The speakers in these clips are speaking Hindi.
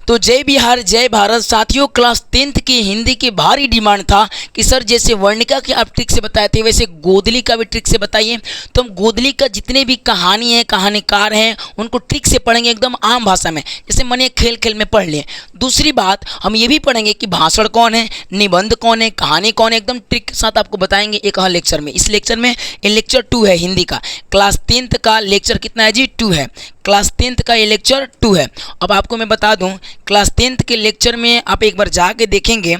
तो जय बिहार जय भारत साथियों, क्लास 10th की हिंदी की भारी डिमांड था कि सर जैसे वर्णिका के आप ट्रिक से बताए थे वैसे गोदली का भी ट्रिक से बताइए। तो हम गोदली का जितने भी कहानी है, कहानीकार हैं, उनको ट्रिक से पढ़ेंगे एकदम आम भाषा में, जैसे मैंने खेल खेल में पढ़ लिए। दूसरी बात हम ये भी पढ़ेंगे कि भाषण कौन है, निबंध कौन है, कहानी कौन है, एकदम ट्रिक के साथ आपको बताएंगे एक लेक्चर में। इस लेक्चर में ये लेक्चर 2 है हिंदी का। क्लास 10th का लेक्चर कितना है जी? 2 है। क्लास 10th का ये लेक्चर 2 है। अब आपको मैं बता दूं, क्लास 10th के लेक्चर में आप एक बार जाके देखेंगे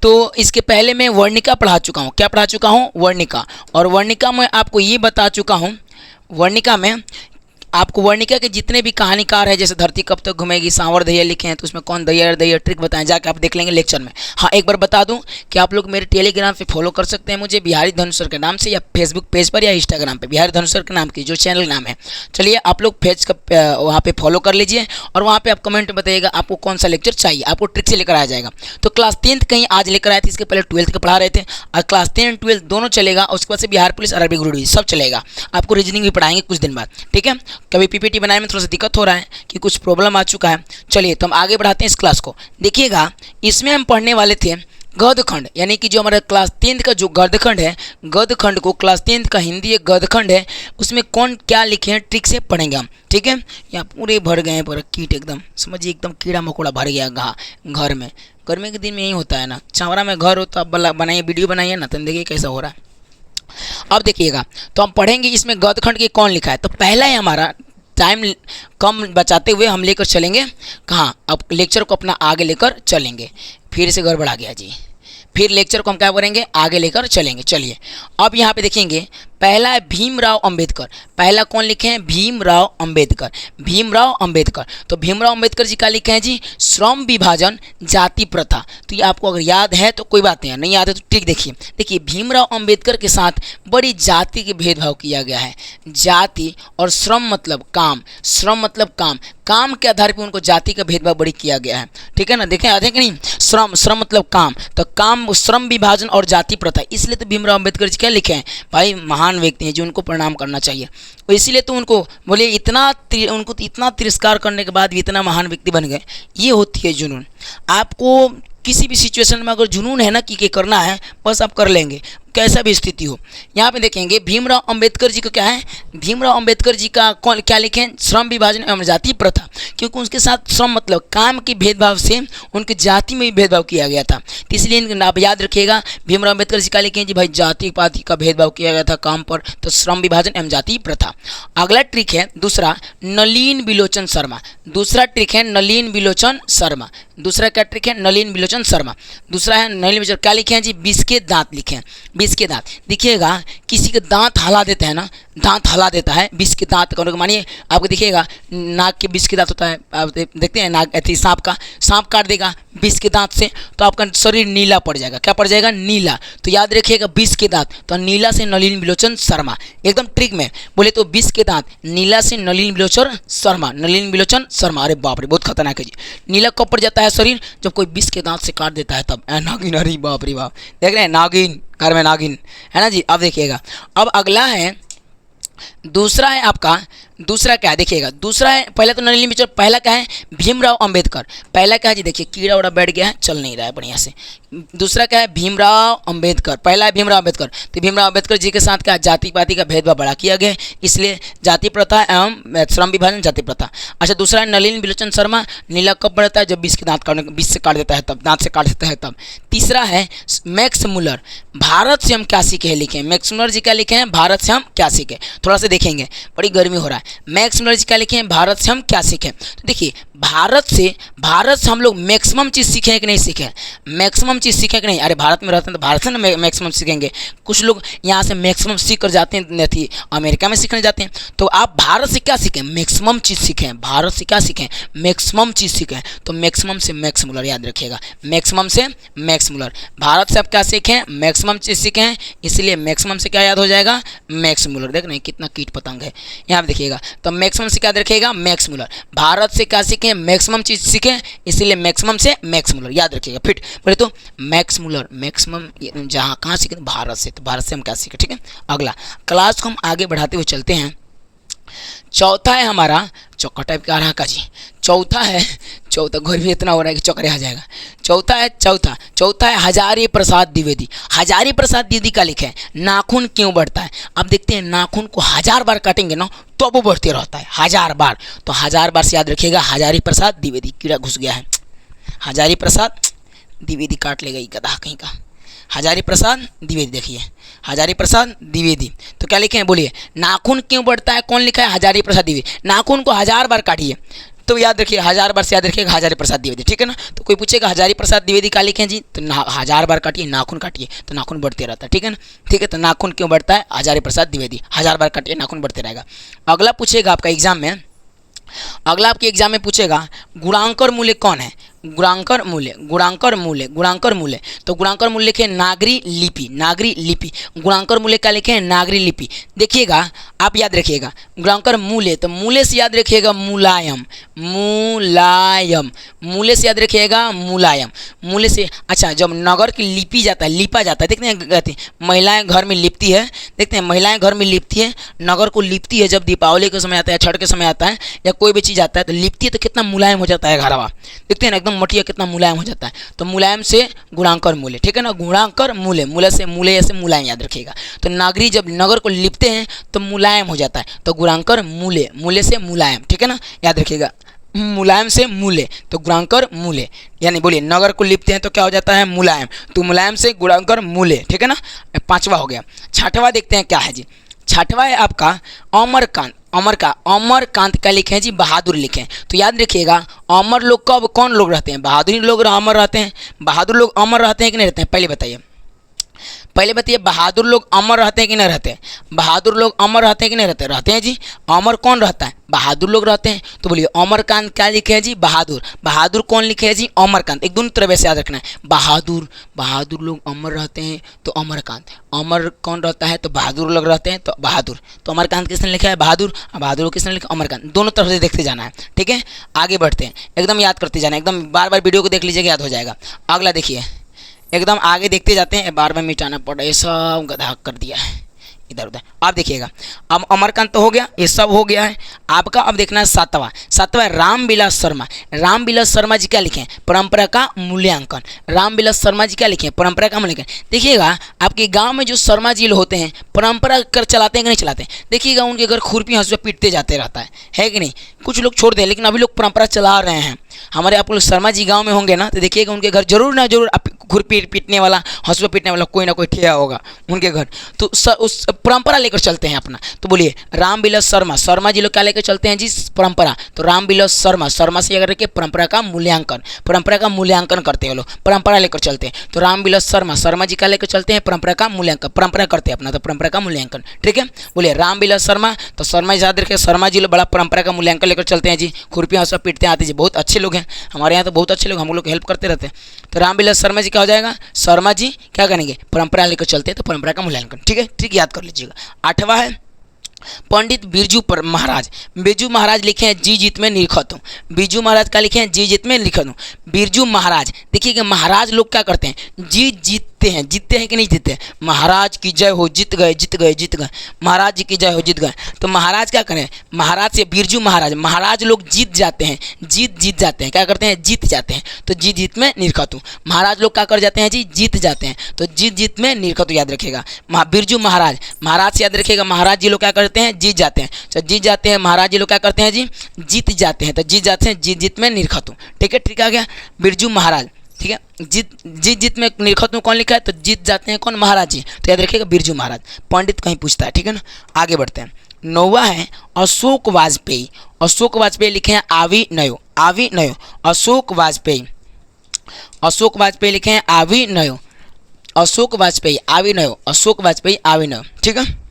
तो इसके पहले मैं वर्णिका पढ़ा चुका हूँ। क्या पढ़ा चुका हूँ? वर्णिका। और वर्णिका में आपको ये बता चुका हूँ, वर्णिका में आपको वर्णिका के जितने भी कहानीकार हैं, जैसे धरती कब तक घूमेगी, सांवर दैया लिखे हैं, तो उसमें कौन दैया दैया ट्रिक बताएं, जाके आप देख लेंगे लेक्चर में। हाँ, एक बार बता दूं कि आप लोग मेरे टेलीग्राम पे फॉलो कर सकते हैं मुझे बिहारी धनुष सर के नाम से, या फेसबुक पेज पर या इंस्टाग्राम पे बिहारी धनुष सर के नाम की जो चैनल नाम है। चलिए आप लोग पेज का वहाँ पे फॉलो कर लीजिए और वहाँ पे आप कमेंट में बताइएगा आपको कौन सा लेक्चर चाहिए, आपको ट्रिक से लेकर आया जाएगा। तो क्लास 10th कहीं आज लेकर आए थे, इसके पहले 12th का पढ़ा रहे थे, और क्लास 10 12 दोनों चलेगा। और उसके बाद से बिहार पुलिस, अरबी ग्रुप डी सब चलेगा। आपको रीजनिंग भी पढ़ाएंगे कुछ दिन बाद, ठीक है। कभी पीपीटी बनाने में थोड़ा सा दिक्कत हो रहा है कि कुछ प्रॉब्लम आ चुका है। चलिए तो हम आगे बढ़ाते हैं इस क्लास को। देखिएगा, इसमें हम पढ़ने वाले थे गद्यखंड, यानी कि जो हमारा क्लास 10th का जो गद्यखंड है, गद्यखंड को क्लास 10th का हिंदी एक गद्यखंड है, उसमें कौन क्या लिखे हैं ट्रिक से पढ़ेंगे हम, ठीक है। यहाँ पूरे भर गए हैं, पूरा कीट एकदम, समझिए एकदम कीड़ा मकोड़ा भर गया घर में। गर्मी के दिन में यही होता है ना, चावड़ा में घर हो तो आप बनाइए, वीडियो बनाइए ना, तो देखिए कैसा हो रहा है। अब देखिएगा, तो हम पढ़ेंगे इसमें गद्यखंड के कौन लिखा है। तो पहला है हमारा, टाइम कम बचाते हुए हम लेकर चलेंगे कहाँ, अब लेक्चर को अपना आगे लेकर चलेंगे। फिर से गड़बड़ आ गया जी, फिर लेक्चर को हम क्या करेंगे, आगे लेकर चलेंगे। चलिए अब यहाँ पे देखेंगे, पहला है भीमराव अंबेडकर। पहला कौन लिखे हैं? भीमराव अंबेडकर। भीमराव अंबेडकर, तो भीमराव अंबेडकर जी का लिखे हैं जी, श्रम विभाजन जाति प्रथा। तो ये आपको अगर याद है तो कोई बात नहीं, नहीं याद है तो ठीक देखिए। देखिए भीमराव अंबेडकर के साथ बड़ी जाति के भेदभाव किया गया है। जाति और श्रम मतलब काम, श्रम मतलब काम, काम के आधार पर उनको जाति का भेदभाव बड़ी किया गया है, ठीक है ना। देखें याद है कि नहीं, श्रम, श्रम मतलब काम, तो काम, श्रम विभाजन और जाति प्रथा, इसलिए तो भीमराव अंबेडकर जी क्या लिखे हैं भाई, महान व्यक्ति हैं जो उनको प्रणाम करना चाहिए। तो इसीलिए तो उनको बोले उनको इतना तिरस्कार करने के बाद भी इतना महान व्यक्ति बन गए। ये होती है जुनून। आपको किसी भी सिचुएशन में अगर जुनून है ना कि करना है, बस आप कर लेंगे, कैसा भी स्थिति हो। यहाँ पे देखेंगे भीमराव अंबेडकर जी का क्या है, भीमराव अंबेडकर जी का कौन क्या लिखे हैं, श्रम विभाजन एवं जाति प्रथा, क्योंकि उनके साथ श्रम मतलब काम के भेदभाव से उनकी जाति में भी भेदभाव किया गया था। तो इसलिए आप याद रखिएगा, भीमराव अंबेडकर जी का लिखे हैं जी भाई, जाति पाति का भेदभाव किया गया था काम पर, तो श्रम विभाजन एवं जाति प्रथा। अगला ट्रिक है दूसरा, नलिन बिलोचन शर्मा। दूसरा ट्रिक है नलिन बिलोचन शर्मा। दूसरा क्या ट्रिक है? नलिन बिलोचन शर्मा। दूसरा है नलिन बिलोचन, क्या लिखे हैं जी, बिस के दांत लिखे हैं, बिस के दांत। देखिएगा किसी के दांत हला देते हैं ना, दांत हला देता है, बिस के दांत करने को, मानिए आपको दिखेगा नाक के बिस के दांत होता है, आप देखते हैं नाक ऐसी सांप का, सांप काट देगा बिस के दांत से तो आपका शरीर नीला पड़ जाएगा। क्या पड़ जाएगा? नीला। तो याद रखिएगा बिस के दांत, तो नीला से नलिन बिलोचन शर्मा, एकदम ट्रिक में बोले तो बिस के दांत, नीला से नलिन बिलोचन शर्मा, नलिन बिलोचन शर्मा। अरे बाप रे, बहुत खतरनाक है जी। नीला कब पड़ जाता है शरीर? जब कोई बिस के दांत से काट देता है तब। नागिन, अरे बाप रे बाप, देख रहे हैं नागिन, घर में नागिन है ना जी। अब देखिएगा, अब अगला है दूसरा है आपका, दूसरा क्या है देखिएगा, दूसरा है, पहले तो नलिन बिलोचन, पहला क्या है भीमराव अंबेडकर। पहला क्या है जी, देखिए कीड़ा उड़ा बैठ गया है, चल नहीं रहा है बढ़िया से। दूसरा क्या है? भीमराव अंबेडकर। पहला है भीमराव अंबेडकर, तो भीमराव अंबेडकर जी के साथ क्या, जाति पाति का भेदभाव बड़ा किया गया, इसलिए जाति प्रथा एवं श्रम विभाजन जाति प्रथा। अच्छा, दूसरा है नलिन बिलोचन शर्मा, नीला कब बढ़ता है? जब बिस के दांत काटने, बिस से काट देता है तब, दांत से काट देता है तब। तीसरा है मैक्स मुलर, भारत से हम क्या सीखे हैं लिखे हैं, मैक्स मुलर जी क्या लिखे हैं, भारत से हम क्या सीखे। थोड़ा सा देखेंगे, बड़ी गर्मी हो रहा है। मैक्स मुलर जी क्या लिखे हैं, भारत से हम क्या सीखे। तो देखिए भारत से हम लोग मैक्सिमम चीज़ सीखे हैं कि नहीं सीखे, मैक्सिमम चीज़ सीखे कि नहीं। अरे भारत में रहते हैं तो भारत से ना मैक्सिमम सीखेंगे। कुछ लोग यहाँ से मैक्सिमम सीख कर जाते हैं, थी अमेरिका में सीखने जाते हैं। तो आप भारत से क्या सीखें, मैक्सिमम चीज़ सीखें। भारत से क्या सीखें, मैक्सिमम चीज़ सीखें। तो मैक्सिमम से मैक्स मुलर याद रखिएगा, मैक्सिमम से मैक्स मुलर। भारत से आप क्या सीखें, मैक्सिमम चीज़ सीखें, इसलिए मैक्सिमम से क्या याद हो जाएगा, मैक्स मुलर। देख रहे हैं कितना कीट पतंग है यहाँ पे देखिएगा। तो मैक्सिमम से क्या याद रखिएगा, मैक्स मुलर। भारत से क्या सीखें, मैक्सिमम चीज़ सीखें, इसलिए मैक्सिमम से मैक्स मुलर याद रखिएगा। फिर बोले तो मैक्स मुलर, मैक्सिमम जहाँ कहाँ सीखे, भारत से, तो भारत से हम क्या सीखे, ठीक है। अगला क्लास को हम आगे बढ़ाते हुए चलते हैं। चौथा है हमारा, चौका टाइप का आ रहा का जी, चौथा है, चौथा गर्मी इतना हो रहा है कि चक्कर आ जाएगा। चौथा है हजारी प्रसाद द्विवेदी। हजारी प्रसाद द्विवेदी का लिखा है नाखून क्यों बढ़ता है। अब देखते हैं नाखून को 1000 बार काटेंगे ना तो वो बढ़ते रहता है 1000 बार। तो 1000 बार से याद रखिएगा हजारी प्रसाद द्विवेदी। कीड़ा घुस गया है, हजारी प्रसाद द्विवेदी काट लेगा ये गधा कहीं का। हजारी प्रसाद द्विवेदी, देखिए हजारी प्रसाद द्विवेदी। तो क्या लिखे हैं बोलिए, नाखून क्यों बढ़ता है, कौन लिखा है, हजारी प्रसाद द्विवेदी। नाखून को 1000 बार काटिए तो याद रखिए 1000 बार से याद रखिएगा हजारी प्रसाद द्विवेदी, ठीक है ना। तो कोई पूछेगा हजारी प्रसाद द्विवेदी का लिखे हैं जी, तो 1000 बार काटिए, नाखून काटिए तो नाखून बढ़ते रहता है, ठीक है ना। ठीक है, तो नाखून क्यों बढ़ता है, हजारी प्रसाद द्विवेदी। 1000 बार काटिए नाखून बढ़ते रहेगा। अगला पूछेगा आपका एग्जाम में, अगला आपके एग्जाम में पूछेगा गुणांकर मूल्य कौन है। गुणांकर मूल्य तो गुणांकर मूल्य लिखे नागरी लिपि। गुणांकर मूल्य क्या लिखे हैं, नागरी लिपि। देखिएगा आप याद रखिएगा गुणांकर मूल्य, तो मूल्य से याद रखिएगा मुलायम। मूल्य से याद रखिएगा मुलायम। मूल्य से अच्छा, जब नगर की लिपि जाता है, लिपा जाता है, देखते हैं महिलाएं घर में लिपती है, देखते हैं महिलाएं घर में लिपती है, नगर को लिपती है। जब दीपावली के समय आता है, छठ के समय आता है, या कोई भी चीज़ आता है तो लिपती है, तो कितना मुलायम हो जाता है घरवा, देखते हैं ना एकदम मटिया कितना मुलायम हो जाता है। तो मुलायम से गुणांकर मूल्य, ठीक है ना। गुणांकर मूल्य, मूल्य से मुलायम याद रखिएगा। तो नागरी जब नगर को लिपते हैं तो मुलायम हो जाता है, तो गुणांकर मूल्य से मुलायम, ठीक है ना, याद रखिएगा। मुलायम से मूल्य, तो गुणांकर मूल्य, यानी बोलिए नगर को लिपते हैं तो क्या हो जाता है, मुलायम, तो मुलायम से गुणांकर मूल्य, ठीक है ना। 5वां हो गया। 6वां देखते हैं क्या है जी। 6वां है आपका अमरकांत। अमरकांत का लिखे हैं जी, बहादुर लिखे हैं। तो याद रखिएगा अमर लोग कब, कौन लोग रहते हैं, बहादुर लोग अमर रहते हैं। बहादुर लोग अमर रहते हैं कि नहीं रहते हैं, पहले बताइए बहादुर लोग अमर रहते हैं कि नहीं रहते हैं। बहादुर लोग अमर रहते हैं कि नहीं रहते, रहते हैं जी। अमर कौन रहता है, बहादुर लोग रहते हैं। तो बोलिए अमरकांत क्या लिखे हैं जी, बहादुर कौन लिखे हैं जी, अमरकांत। एक दोनों तरह से याद रखना है, बहादुर लोग अमर रहते हैं तो अमरकांत। अमर कौन रहता है, तो बहादुर लोग रहते हैं तो बहादुर। तो अमरकांत किसने लिखा है, बहादुर, बहादुर किसने लिखा, अमरकांत। दोनों तरफ से देखते जाना है, ठीक है। आगे बढ़ते हैं, एकदम याद करते जाना, एकदम बार बार वीडियो को देख लीजिएगा, याद हो जाएगा। अगला देखिए, एकदम आगे देखते जाते हैं, बार बार मिटाना पड़ा, ये सब गधा कर दिया है इधर उधर। आप देखिएगा अब अमरकांत तो हो गया, ये सब हो गया है आपका। अब देखना है 7वां रामविलास शर्मा जी क्या लिखे हैं, परंपरा का मूल्यांकन। रामविलास शर्मा जी क्या लिखे हैं, परंपरा का मूल्यांकन। देखिएगा आपके गांव में जो शर्मा जी होते हैं परंपरा कर चलाते हैं कि नहीं चलाते हैं। देखिएगा उनके घर खुरपी हंसुआ पीटते जाते रहता है कि नहीं। कुछ लोग छोड़ दें, लेकिन अभी लोग परंपरा चला रहे हैं। हमारे आप लोग शर्मा जी गांव में होंगे ना, तो देखिएगा उनके घर जरूर ना जरूर खुरपी पीटने वाला, हंसुआ पीटने वाला कोई ना कोई ठेया होगा उनके घर। तो उस परंपरा लेकर चलते हैं अपना। तो बोलिए रामविलास शर्मा जी लोग क्या लेकर चलते हैं जी, परंपरा। तो रामविलास शर्मा से अगर के परंपरा का मूल्यांकन करते हैं लोग, परंपरा लेकर चलते हैं। तो रामविलास शर्मा जी क्या लेकर चलते हैं, परंपरा का मूल्यांकन, परंपरा करते हैं अपना, तो परंपरा का मूल्यांकन, ठीक है। बोलिए रामविलास शर्मा, तो शर्मा जी याद रखिए, शर्मा जी लोग बड़ा परंपरा का मूल्यांकन लेकर चलते हैं जी। खुरपी हंसुआ पीटते आते जी, बहुत अच्छे लोग हैं हमारे यहाँ, तो बहुत अच्छे लोग, हम लोग हेल्प करते रहते हैं। तो रामविलास शर्मा जी क्या हो जाएगा, शर्मा जी क्या करेंगे, परंपरा लेकर चलते हैं, तो परंपरा का मूल्यांकन, ठीक है, ठीक, याद कर लीजिएगा। 8वां है पंडित बिरजू महाराज लिखे हैं जी जीत में निरखत हूँ। बिरजू महाराज का लिखे हैं जी जीत में निरखत हूँ। बिरजू महाराज, देखिएगा महाराज लोग क्या करते हैं, जीतते हैं कि नहीं जीतते हैं। महाराज की जय हो, जीत गए, महाराज जी की जय हो, जीत गए। तो महाराज क्या करें, महाराज से बिरजू महाराज लोग जीत जाते हैं, क्या करते हैं, जीत जाते हैं। तो जीत में निरखत हूँ, महाराज लोग क्या कर जाते हैं जी, जीत जाते हैं। तो जीत में निरखत हूँ याद रखिएगा। बिरजू महाराज से याद रखिएगा, महाराज जी लोग क्या करते हैं, जीत जाते हैं। तो जीत जाते हैं, महाराज जी लोग क्या करते हैं जी, जीत जाते हैं। तो जीत जाते हैं, जीत में निरखत हूँ, ठीक है, ठीक आ गया। बिरजू महाराज, ठीक है। जीत में निरखत हूँ कौन लिखा है, तो जीत जाते हैं कौन, महाराज जी। तो याद रखिएगा बिरजू महाराज, पंडित कहीं पूछता है, ठीक है ना। आगे बढ़ते हैं। 9वां है अशोक वाजपेयी लिखे हैं आवी नयो। अशोक वाजपेयी लिखे हैं आवी नयो। अशोक वाजपेयी आवी नयो, ठीक है।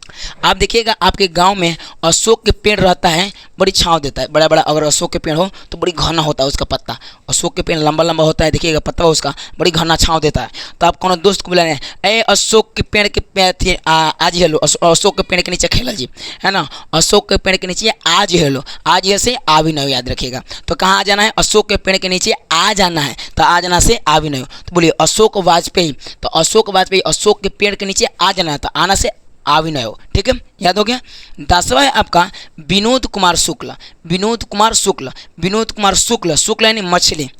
आप देखिएगा आपके गांव में अशोक के पेड़ रहता है, बड़ी छांव देता है, बड़ा बड़ा अगर अशोक के पेड़ हो तो बड़ी घना होता है उसका पत्ता। अशोक के पेड़ लंबा लंबा होता है, देखिएगा पत्ता उसका बड़ी घना छांव देता है। तो आप कोनो दोस्त को बुला रहे हैं, ए अशोक के पेड़ के आज हेलो, अशोक के पेड़ के नीचे खेलल जी, है ना। अशोक के पेड़ के नीचे आज हेलो, आज ऐसे आवी नयो याद रखिएगा। तो कहाँ आ जाना है, अशोक के पेड़ के नीचे आ जाना है, तो आ जाना से आवी नयो। तो बोलिए अशोक वाजपेयी, तो अशोक के पेड़ के नीचे आ जाना है, तो आना से अभिनव, ठीक है, याद हो गया। 10वां है आपका विनोद कुमार शुक्ल। विनोद कुमार शुक्ल, विनोद कुमार शुक्ल, शुक्ल यानी मछली।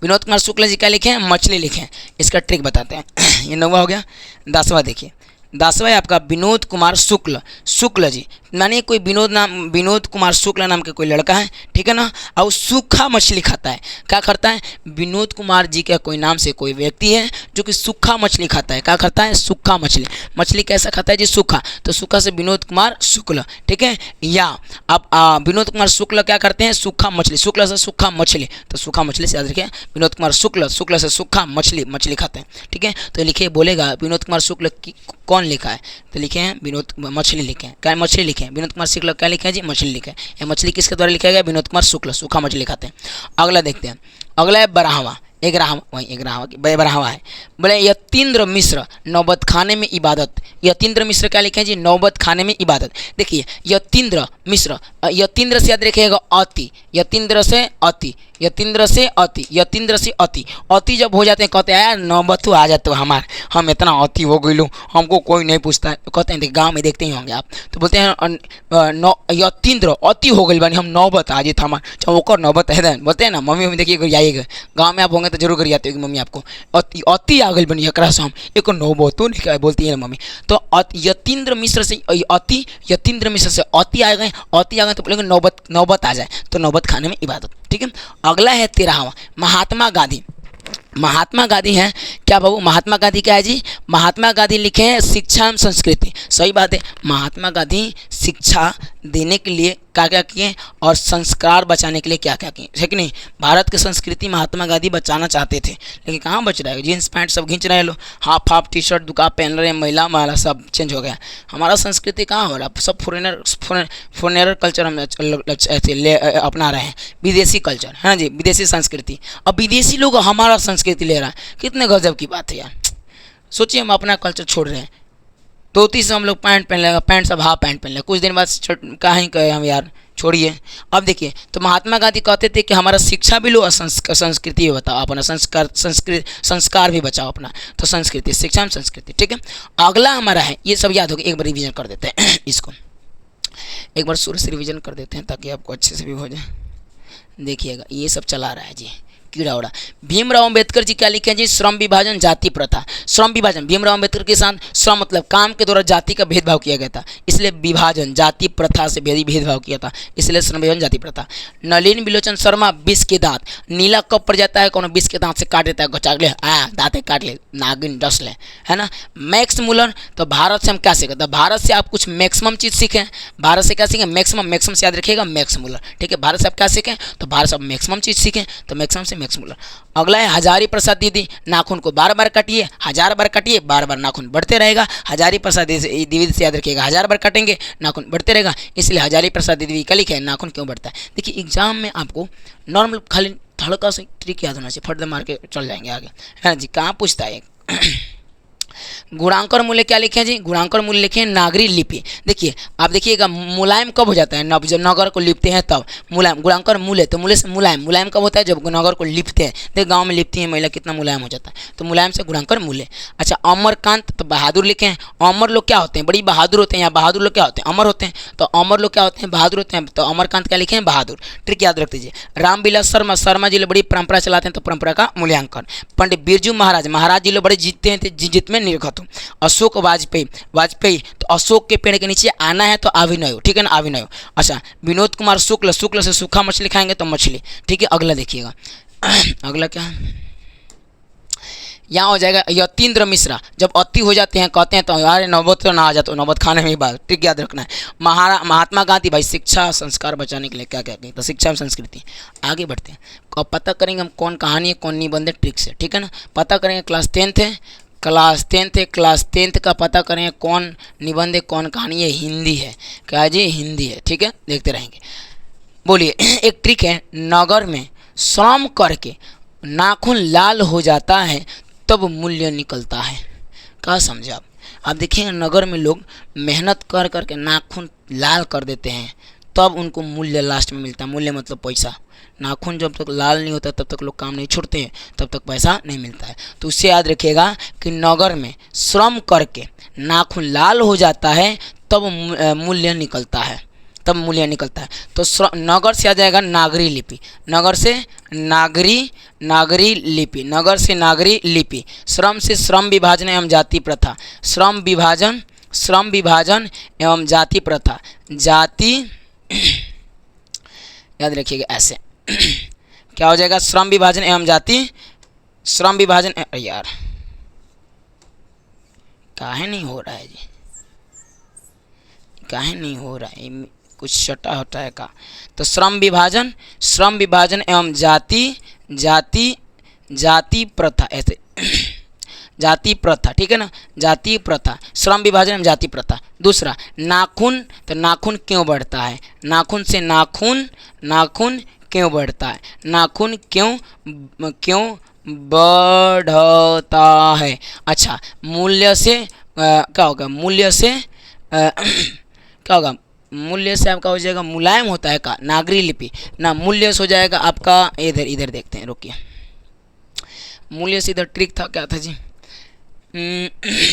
विनोद कुमार शुक्ल जी क्या लिखे हैं? मछली लिखे हैं। इसका ट्रिक बताते हैं। ये 9वां हो गया। 10वां देखिए, 10वां है आपका विनोद कुमार शुक्ल। शुक्ल जी मानिए कोई विनोद कुमार शुक्ल नाम के कोई लड़का है, ठीक है ना, और सूखा मछली खाता है। क्या करता है? विनोद कुमार जी के कोई नाम से कोई व्यक्ति है जो कि सूखा मछली खाता है। क्या करता है? सूखा मछली। मछली कैसा खाता है जी? सूखा। तो सूखा से विनोद कुमार शुक्ल, ठीक है। या अब विनोद कुमार शुक्ल क्या करते हैं? सूखा मछली। शुक्ल से सूखा मछली, तो सूखा मछली से याद रखिए। विनोद कुमार शुक्ल, शुक्ल से सूखा मछली, मछली खाते हैं, ठीक है। तो लिखिए, बोलेगा विनोद कुमार शुक्ल की कौन लिखा है? तो लिखे हैं विनोद, मछली लिखे हैं। क्या मछली लिखे हैं? विनोद कुमार शुक्ल क्या लिखा है जी? मछली लिखा है। ये मछली किसके द्वारा लिखा गया? विनोद कुमार शुक्ल, सूखा मछली खाते हैं। अगला देखते हैं, अगला है बराहवा। एक बराहवा है। बोले यतीन्द्र मिश्र नौबत खाने में इबादत। यतीन्द्र मिश्र क्या लिखे हैं जी? नौबत खाने में इबादत। देखिए यतीन्द्र मिश्र, यतीन्द्र से याद रखिएगा अति, यतीन्द्र से अति, यतीन्द्र से अति, यतीन्द्र से अति। अति जब हो जाते हैं कहते हैं यार नौबत आ जाते हो हमार, हम इतना अति हो गई लो, हमको कोई नहीं पूछता है। कहते हैं गाँव में देखते ही होंगे आप, तो बोलते हैं यतीन्द्र अति हो गई बनी, हम नौबत आ जाते हमार, चाहे ओकर नौबत है। बोलते हैं ना मम्मी देखिए आइएगा गाँव में आप होंगे तो जरूर करिए आते होगी मम्मी आपको, अति आ गई बनी एकरा से हम एक नौबतो नहीं बोलती है मम्मी। तो यतीन्द्र मिश्र से अति, यतीन्द्र मिश्र से अति आ गए, अति आ गए तो बोलेंगे नौबत, नौबत आ जाए, तो नौबत खाने में इबादत, ठीक है। अगला है 13वां महात्मा गांधी। महात्मा गांधी हैं क्या बाबू? महात्मा गांधी क्या है जी? महात्मा गांधी लिखे हैं शिक्षा एवं संस्कृति। सही बात है, महात्मा गांधी शिक्षा देने के लिए क्या क्या किए और संस्कार बचाने के लिए क्या क्या किए, है कि नहीं। भारत की संस्कृति महात्मा गांधी बचाना चाहते थे, लेकिन कहाँ बच रहा है? जीन्स पैंट सब खींच रहे हैं लोग, हाफ हाफ टी शर्ट दुकान पहन रहे हैं, महिला हमारा सब चेंज हो गया। हमारा संस्कृति कहाँ हो रहा है? सब फॉरेनर कल्चर हम अपना रहे हैं, विदेशी कल्चर है ना जी, विदेशी संस्कृति। अब विदेशी लोग हमारा संस्कृति ले रहा है, कितने गजब की बात है यार। सोचिए हम अपना कल्चर छोड़ रहे हैं, धोती से हम लोग पैंट पहन लेगा, पैंट सब हाफ पैंट पहन लेगा, कुछ दिन बाद कहीं कहे हम यार छोड़िए। अब देखिए, तो महात्मा गांधी कहते थे कि हमारा शिक्षा भी लो और संस्कृति भी बताओ, अपना संस्कार भी बचाओ अपना। तो संस्कृति, शिक्षा में संस्कृति, ठीक है। अगला हमारा है, ये सब याद होगा, एक बार रिविजन कर देते हैं इसको, एक बार शुरू से रिविजन कर देते हैं ताकि आपको अच्छे से भी हो जाए। देखिएगा ये सब चला रहा है जी कीड़ा उड़ा। भीमराव अंबेडकर जी क्या लिखे हैं जी? श्रम विभाजन जाति प्रथा। श्रम विभाजन, भीमराव अंबेडकर के साथ श्रम मतलब काम के द्वारा जाति का भेदभाव किया गया था, इसलिए विभाजन जाति प्रथा से भेदभाव किया था, इसलिए श्रम विभाजन जाति प्रथा। नलिन बिलोचन शर्मा विष के दांत। नीला कब पड़ जाता है? कौन विष के दांत से काट देता है, घचाक ले दांतें काट ले, नागिन डस ले, है ना। मैक्स मुलर, तो भारत से हम क्या सीखे? तो भारत से आप कुछ मैक्सिमम चीज़ सीखें। भारत से क्या सीखें? मैक्सिमम, मैक्सिमम से याद रखिएगा मैक्स मुलर, ठीक है। भारत से आप क्या सीखें? तो भारत से आप मैक्सिमम चीज़ सीखें, तो मैक्सिमम से मैक्स मुलर। अगला है हजारी प्रसाद दीदी। नाखून को बार बार काटिए, 1000 बार काटिए, बार बार नाखून बढ़ते रहेगा। हजारी प्रसाद द्विवेदी से याद रखिएगा, 1000 बार काटेंगे नाखून बढ़ते रहेगा, इसलिए हजारी प्रसाद द्विवेदी का लिखे है नाखून क्यों बढ़ता है। देखिए एग्जाम में आपको नॉर्मल खाली हल्का सा ट्रिक याद होना चाहिए, फट दे मार के चल जाएंगे आगे, है जी। कहाँ पूछता है गुणांकर मूल्य क्या लिखे हैं जी? गुणांकर मूल्य लिखे हैं नागरी लिपि। देखिए आप देखिएगा मुलायम कब हो जाता है? जब नगर को लिपते हैं तब मुलायम। गुणांकर मूल्य, तो मूल्य से मुलायम, मुलायम कब होता है? जब नगर को लिपते हैं। देख गांव में लिपती है महिला, कितना मुलायम हो जाता है, तो मुलायम से गुणांकर मूल्य। अच्छा अमरकांत, तो बहादुर लिखे हैं। अमर लोग क्या होते हैं? बड़ी बहादुर होते हैं, या बहादुर लोग क्या होते हैं? अमर होते हैं। तो अमर लोग क्या होते हैं? बहादुर होते हैं, तो अमरकांत क्या लिखे हैं? बहादुर। ट्रिक याद रख दीजिए। रामविलास शर्मा, शर्मा जी लोग बड़ी परंपरा चलाते हैं, तो परंपरा का मूल्यांकन। पंडित बिरजू महाराज, महाराज जी लोग बड़े जीतते हैं, जीत में निर्घत हो। अशोक वाजपेयी, वाजपेयी तो अशोक के पेड़ के नीचे आना है तो अभिनव, ठीक है ना, अभिनव। अच्छा विनोद कुमार शुक्ल, शुक्ल से सूखा मछली खाएंगे तो मछली, ठीक है। अगला देखिएगा अगला क्या यहाँ हो जाएगा? यतीन्द्र मिश्रा, जब अति हो जाते हैं कहते हैं तो यार नौबत तो ना आ जाते, नौबत खाने में ही बात, ठीक याद रखना है। महात्मा गांधी भाई शिक्षा संस्कार बचाने के लिए क्या क्या किया, तो शिक्षा और संस्कृति। आगे बढ़ते हैं, अब पता करेंगे हम कौन कहानी है कौन निबंध है, ट्रिक से, ठीक है ना। पता करेंगे क्लास 10th है, क्लास 10th है, क्लास 10th का पता करें कौन निबंध है कौन कहानी है। हिंदी है, क्या जी? हिंदी है, ठीक है, देखते रहेंगे। बोलिए एक ट्रिक है, नगर में श्रम करके नाखून लाल हो जाता है तब मूल्य निकलता है। क्या समझे आप देखिएगा नगर में लोग मेहनत कर करके नाखून लाल कर देते हैं, तब उनको मूल्य लास्ट में मिलता है। मूल्य मतलब पैसा, नाखून जब तक लाल नहीं होता तब तक लोग काम नहीं छोड़ते हैं, तब तक पैसा नहीं मिलता है। तो उससे याद रखिएगा कि नगर में श्रम करके नाखून लाल हो जाता है तब मूल्य निकलता है, तब मूल्य निकलता है। तो नगर से आ जाएगा नागरी लिपि, नगर से नागरी लिपि, नगर से नागरी लिपि। श्रम से श्रम विभाजन एवं जाति प्रथा, श्रम विभाजन एवं जाति प्रथा, जाति याद रखिएगा ऐसे क्या हो जाएगा, श्रम विभाजन एवं जाति, श्रम विभाजन, यार काहे नहीं हो रहा है जी, काहे नहीं हो रहा है, कुछ छटा होता है का। तो श्रम विभाजन एवं जाति प्रथा, ऐसे जाति प्रथा, ठीक है ना, जाति प्रथा, श्रम विभाजन एवं जाति प्रथा। दूसरा नाखून, तो नाखून क्यों बढ़ता है, नाखून से नाखून क्यों बढ़ता है, नाखून क्यों बढ़ता है। अच्छा, मूल्य से क्या होगा, मूल्य से क्या होगा, मूल्य से आपका हो जाएगा मुलायम होता है का, नागरी लिपि ना, मूल्य से हो जाएगा आपका, इधर देखते हैं, रुकिए, मूल्य से इधर ट्रिक था, क्या था जी,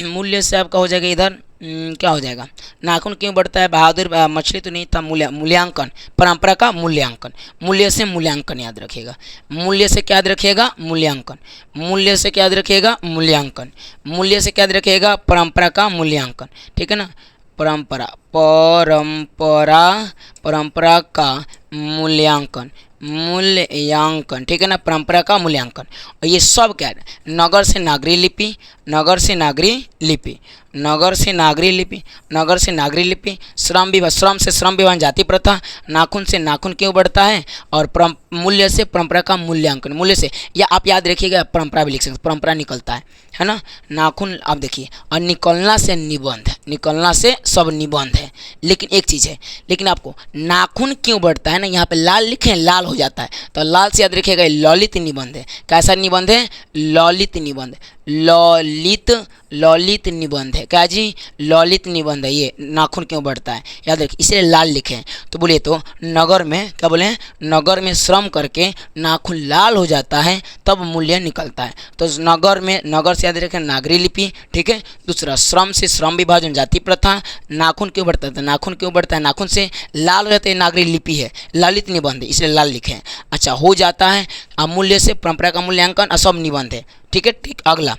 मूल्य से आपका हो जाएगा इधर क्या हो जाएगा, नाखून क्यों बढ़ता है, बहादुर मछली तो नहीं था, मूल्यांकन, परंपरा का मूल्यांकन, मूल्य से मूल्यांकन याद रखिएगा, मूल्य से क्या याद रखिएगा, मूल्यांकन, मूल्य से क्या याद रखिएगा, मूल्यांकन, मूल्य से क्या याद रखिएगा, परंपरा का मूल्यांकन, ठीक है ना, परंपरा का मूल्यांकन, ठीक है ना, परंपरा का मूल्यांकन। और ये सब क्या है, नगर से नागरी लिपि, नगर से नागरी लिपि, श्रम से श्रम विभाजन जाति प्रथा, नाखून से नाखून क्यों बढ़ता है, और मूल्य से परंपरा का मूल्यांकन, मूल्य से, या आप याद रखिएगा परंपरा भी लिख सकते, परंपरा निकलता है ना, नाखून आप देखिए, और निकलना से निबंध, निकलना से सब निबंध है। लेकिन एक चीज़ है, लेकिन आपको नाखून क्यों बढ़ता है ना, यहाँ पे लाल लिखे, लाल हो जाता है, तो लाल से याद रखिएगा ललित निबंध है। कैसा निबंध है, ललित निबंध, ललित निबंध है, क्या जी, ललित निबंध है। ये नाखून क्यों बढ़ता है याद रखिए, इसलिए लाल लिखे हैं। तो बोलिए तो नगर में क्या बोले, नगर में श्रम करके नाखून लाल हो जाता है तब मूल्य निकलता है। तो नगर से याद रखें नागरी लिपि, ठीक है। दूसरा श्रम से श्रम विभाजन जाति प्रथा, नाखून क्यों बढ़ता है, नाखून क्यों बढ़ता है, नाखून से लाल हो जाता है, नागरी लिपि है, ललित निबंध है, इसलिए लाल लिखे हैं। अच्छा, हो जाता है अमूल्य से परंपरा का मूल्यांकन, असम निबंध है, ठीक है। ठीक, अगला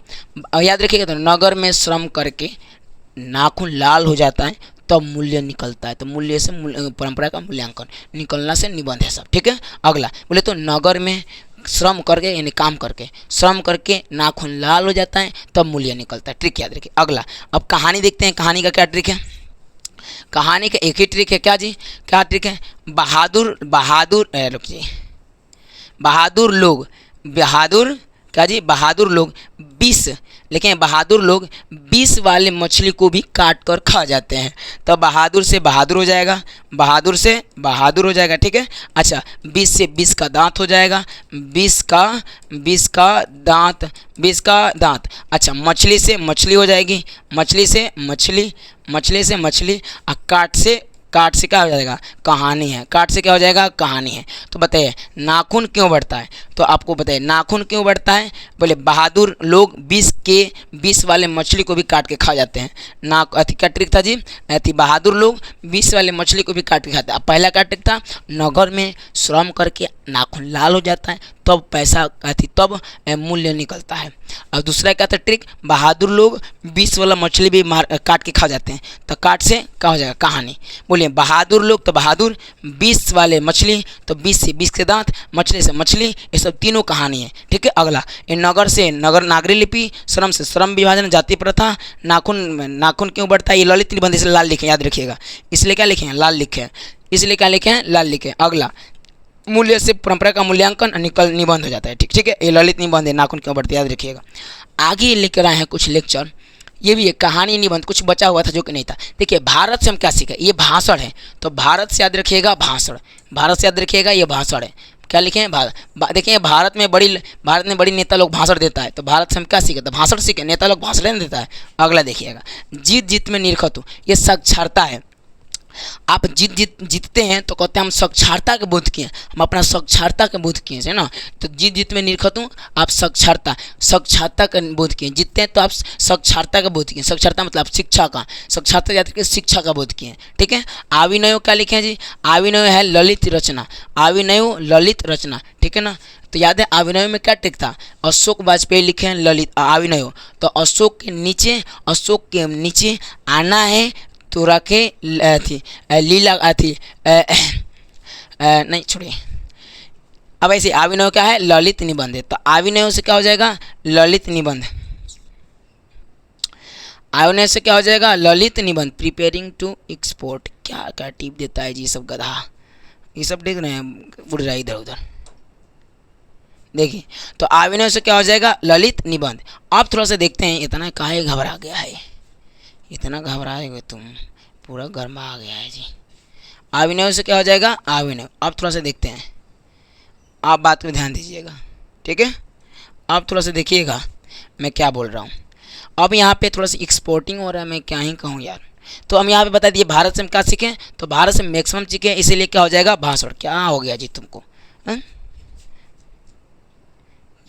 याद रखिएगा, तो नगर में श्रम करके नाखून लाल हो जाता है तब मूल्य निकलता है, तो मूल्य से परंपरा का मूल्यांकन, निकलना से निबंध है सब, ठीक है। अगला बोले तो नगर में श्रम करके यानी काम करके, श्रम करके नाखून लाल हो जाता है तब मूल्य निकलता है। ट्रिक याद रखिए। अगला अब कहानी देखते हैं, कहानी का क्या ट्रिक है। कहानी का एक ही ट्रिक है, क्या जी, क्या ट्रिक है, बहादुर लोग 20, लेकिन बहादुर लोग 20 वाले मछली को भी काट कर खा जाते हैं, तो बहादुर से बहादुर हो जाएगा, बहादुर से बहादुर हो जाएगा, ठीक है। अच्छा, 20 से 20 का दांत हो जाएगा, 20 का दांत। अच्छा, मछली से मछली हो जाएगी, मछली से मछली, और काट से क्या हो जाएगा, कहानी है, काट से क्या हो जाएगा, कहानी है। तो बताइए नाखून क्यों बढ़ता है, तो आपको बताइए नाखून क्यों बढ़ता है। बोले बहादुर लोग 20 वाले मछली को भी काट के खा जाते हैं। अति क्या ट्रिक था जी, अति बहादुर लोग 20 वाले मछली को भी काट के खाते हैं। पहला क्या ट्रिक था, नगर में श्रम करके नाखून लाल हो जाता है तब पैसा तब मूल्य निकलता है। और दूसरा क्या था ट्रिक, बहादुर लोग 20 वाला मछली भी काट के खा जाते हैं, तो काट से क्या हो जाएगा, कहानी। बोलिए बहादुर लोग, तो बहादुर 20 वाले मछली, तो 20 से 20 के दांत, मछली से मछली, ये सब तीनों कहानी है, ठीक है। अगला नगर से नागरी लिपि, श्रम से श्रम विभाजन जाति प्रथा, नाखून क्यों बढ़ता है, ये ललित निबंध, इसलिए लाल लिखे, याद रखिएगा, इसलिए क्या लिखे हैं, लाल लिखे हैं, इसलिए क्या लिखे हैं, लाल लिखे। अगला मूल्य से परंपरा का मूल्यांकन निबंध हो जाता है, ठीक है। ये ललित निबंध है, नाखून क्यों बढ़ते, याद रखिएगा। आगे लेकर आए हैं कुछ लेक्चर, ये भी एक कहानी निबंध, कुछ बचा हुआ था जो कि नहीं था। देखिए भारत से हम क्या सीखे, ये भाषण है, तो भारत से याद रखिएगा भाषण, भारत से याद रखिएगा ये भाषण है। क्या लिखे हैं, देखिए भारत में बड़ी नेता लोग भाषण देता है, तो भारत से हम क्या सीखे, तो भाषण सीखे, नेता लोग भाषण देता है। अगला देखिएगा जीत में निरखत हो, ये साक्षरता है। आप जीतते हैं तो कहते हैं हम साक्षरता के बोध किए, हम अपना साक्षरता के बोध किए है ना। तो जीत में निरखत हूँ, आप साक्षरता का बोध किए। जीतते हैं तो आप साक्षरता का बोध किए। साक्षरता मतलब शिक्षा का, साक्षरता याद रखिए, शिक्षा का बोध किए। ठीक है। आविनय क्या लिखे हैं जी? आविनय है ललित रचना, आविनय ललित रचना। ठीक है ना। तो याद है आविनय में क्या टिक था? अशोक वाजपेयी लिखे हैं ललित आविनय। तो अशोक के नीचे आना है तो रखे थी लीला थी नहीं छोड़िए। अब ऐसे आविनय क्या है? ललित निबंध है। तो आविनय से क्या हो जाएगा? ललित निबंध। आविनय से क्या हो जाएगा? ललित निबंध। प्रिपेयरिंग टू एक्सपोर्ट, क्या क्या टिप देता है जी सब गधा, ये सब देख रहे हैं, उड़ रहा है इधर उधर। देखिए तो आविनय से क्या हो जाएगा? ललित निबंध। अब थोड़ा सा देखते हैं, इतना काहे घबरा गया है, इतना घबराएगा तुम, पूरा गर्मा आ गया है जी। आविनय से क्या हो जाएगा? आविनय। अब थोड़ा सा देखते हैं, आप बात में ध्यान दीजिएगा। ठीक है। आप थोड़ा सा देखिएगा मैं क्या बोल रहा हूँ। अब यहाँ पे थोड़ा सा एक्सपोर्टिंग हो रहा है, मैं क्या ही कहूँ यार। तो हम यहाँ पे बता दिए भारत से हम क्या सीखें, तो भारत से मैक्सिमम सीखें, इसीलिए क्या हो जाएगा? भाषण। क्या हो गया जी तुमको?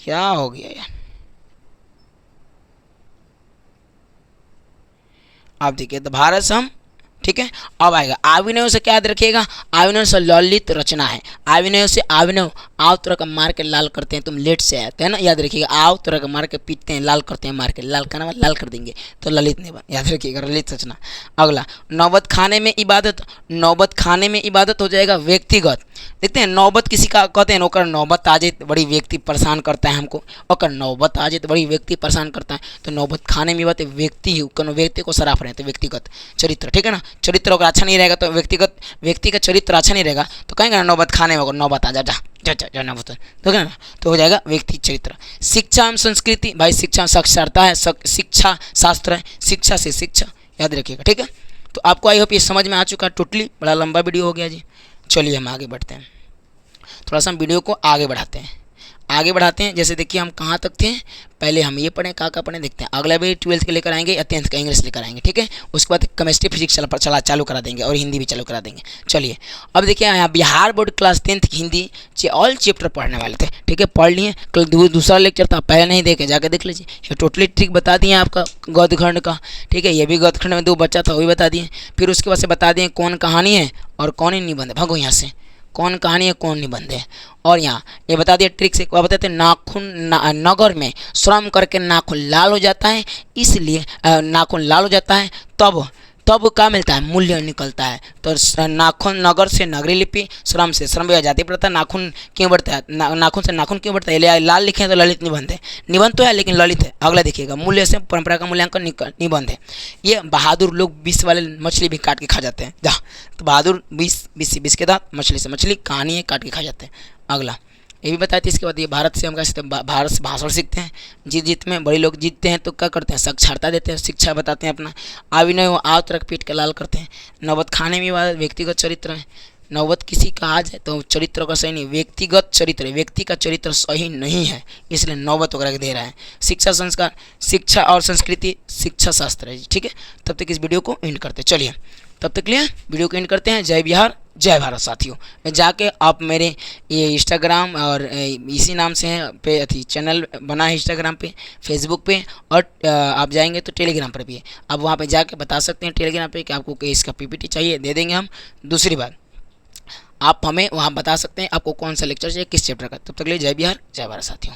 क्या हो गया यार? आप देखिए तो भारत से हम, ठीक है। अब आएगा आविनय से क्या याद रखिएगा? आविनय से ललित रचना है। आविनय से आविनय, आव तरह का मार के लाल करते हैं, तुम लेट से आते हैं ना, याद रखिएगा। आव तरह का मार के पीटते हैं, लाल करते हैं, मार के लाल करना लाल कर देंगे, तो ललित निबंध, याद रखिएगा, ललित रचना। अगला नौबत खाने में इबादत। नौबत खाने में इबादत हो जाएगा व्यक्तिगत। देखते हैं नौबत किसी का कहते हैं, ओकर नौबत आ जाए बड़ी व्यक्ति परेशान करता है हमको, ओकर नौबत आ जाए तो बड़ी व्यक्ति परेशान करता है, तो नौबत खाने में बात व्यक्ति, कोनो व्यक्ति को सराफ रहे तो व्यक्तिगत चरित्र। ठीक है ना। चरित्र अगर अच्छा नहीं रहेगा तो व्यक्ति का चरित्र अच्छा नहीं रहेगा तो कहेंगे ना नौबत खाने में, नौबत आ जा जा नौबत, तो क्या ना, तो हो जाएगा व्यक्ति चरित्र। शिक्षा एवं संस्कृति, भाई शिक्षा साक्षरता है, शिक्षा शास्त्र है, शिक्षा से शिक्षा, याद रखिएगा। ठीक है। तो आपको आई होप ये समझ में आ चुका है। टोटली बड़ा लंबा वीडियो हो गया जी। चलिए हम आगे बढ़ते हैं, थोड़ा सा हम वीडियो को आगे बढ़ाते हैं। जैसे देखिए हम कहाँ तक थे, पहले हम ये पढ़ें, कहाँ पढ़ें देखते हैं। अगला भी 12th के लेकर आएंगे या 10th का इंग्लिश लेकर आएंगे। ठीक है। उसके बाद केमिस्ट्री फिजिक्स चालू करा देंगे और हिंदी भी चालू करा देंगे। चलिए अब देखिए यहाँ बिहार बोर्ड क्लास 10th की हिंदी ऑल चैप्टर पढ़ने वाले थे। ठीक है, पढ़ लिए। कल दूसरा लेक्चर था, पहले नहीं देखे, जाकर देख लीजिए। ये टोटली ट्रिक बता दिए आपका गद्यखंड का। ठीक है, ये भी गद्यखंड में 2 बच्चा था, वो भी बता दिए। फिर उसके बाद से बता दिए कौन कहानी है और कौन ही निबंध है। भागो यहाँ से, कौन कहानी है कौन निबंध है। और यहाँ ये बता दिया ट्रिक से, क्या बताते हैं, नगर में श्रम करके नाखून लाल हो जाता है, इसलिए नाखून लाल हो जाता है, तब क्या मिलता है? मूल्य निकलता है। तो नाखून, नगर से नगरी लिपि, श्रम से श्रम जाति प्रथा, नाखून क्यों बढ़ता है, नाखून से नाखून क्यों बढ़ता है, लाल लिखे हैं तो ललित निबंध है। निबंध तो है लेकिन ललित है। अगला देखिएगा, मूल्य से परंपरा का मूल्यांकन निबंध है। ये बहादुर लोग विष वाले मछली भी काट के खा जाते हैं, तो बहादुर विष के दांत, मछली से मछली, कहानी है, काट के खा जाते हैं। अगला ये भी बताते हैं। इसके बाद ये भारत से हम क्या सीखते हैं? भारत से भाषण सीखते हैं। जीत में बड़े लोग जीतते हैं तो क्या करते हैं? साक्षरता देते हैं, शिक्षा बताते हैं अपना। आविनय आव तरह पीट के लाल करते हैं। नौबत खाने में व्यक्तिगत चरित्र है। नौबत किसी का आ जाए तो चरित्र का सही नहीं, व्यक्तिगत चरित्र है, व्यक्ति का चरित्र सही नहीं है, इसलिए नौबत वगैरह दे रहा है। शिक्षा संस्कार, शिक्षा और संस्कृति शिक्षा शास्त्र है। ठीक है, तब तक इस वीडियो को एंड करते हैं। चलिए तब तक लिए वीडियो को एंड करते हैं। जय बिहार जय भारत साथियों। जाके आप मेरे ये इंस्टाग्राम और इसी नाम से हैं पे अथी चैनल बना है इंस्टाग्राम पे, फेसबुक पे, और आप जाएंगे तो टेलीग्राम पर भी है। आप वहाँ पे जाके बता सकते हैं टेलीग्राम पे कि आपको इसका पीपीटी चाहिए, दे देंगे हम। दूसरी बात, आप हमें वहाँ बता सकते हैं आपको कौन सा लेक्चर चाहिए, किस चैप्टर का। तब तक लिए जय बिहार जय भारत साथियों।